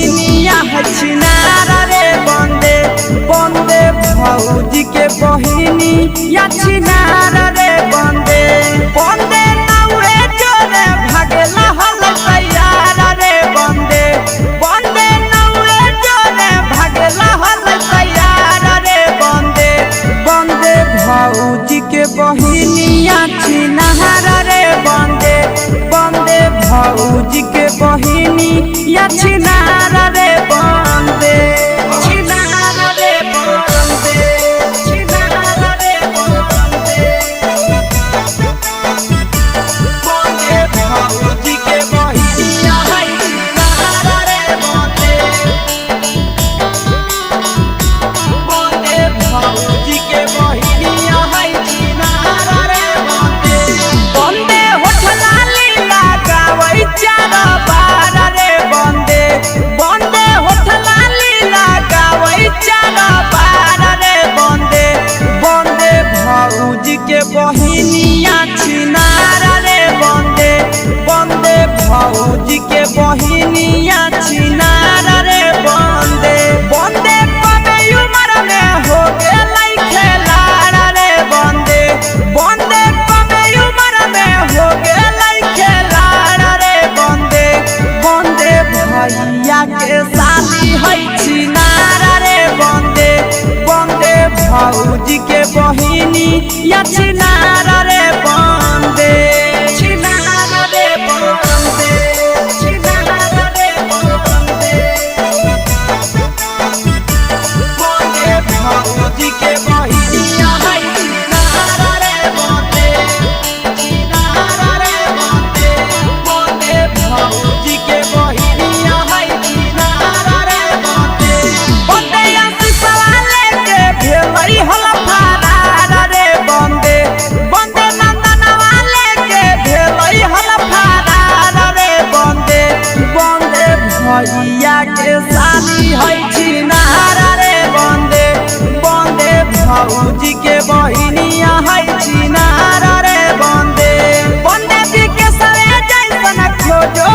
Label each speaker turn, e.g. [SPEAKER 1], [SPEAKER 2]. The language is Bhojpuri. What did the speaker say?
[SPEAKER 1] बहिनिया है छिनारा रे बंदे बंदे भौजी के बहिनिया छिनारा रे बंदे बंदे नौए जोरे भागेला हल तैयारा रे बंदे बंदे नौए जोरे भागेला हल तैयारा रे बंदे बंदे भौजी के बहिनिया छिनारा रे बंदे बंदे भौजी के बहिनिया छिनारा रे बंदे छिनारा रे बंदे छिनारा रे बंदे बंदे भौजी के बहिनिया छिनारा रे बंदे बंदे भौजी के बहिनिया छिनारा रे बंदे बंदे होठला लीला गावै चार बार रे बंदे बंदे होठला लीला गावै चार बार रे बंदे बंदे भौजी के बहिनिया छिनारा रे बंदे बंदे भौजी के बहिनिया छिनारा रे बंदे बंदे कमे उम्र में हो गेलै खेलाड़ा रे बंदे बंदे कमे उम्र में हो गेलै खेलाड़ा रे बंदे बंदे भैया के शादी है छिनारा रे बंदे बंदे भौजी के बहिनिया छिनारा रे बंदे छिनारा रे बंदे छिनारा रे बंदे बंदे भौजी के बहिनिया छिनारा रे बंदे छिनारा रे बंदे बंदे भौजी के बहिनिया छिनारा रे बंदे बंदे आशीषवा लेके भेलै हल फरार रे बंदे बंदे नंदनवा लेके भेलै हल फरार रे बंदे बंदे भैया के शादी है छिनारा रे बंदे बंदे भौजी के बहिनिया छिनारा रे बंदे बंदे बिके सरे जैसन खोजो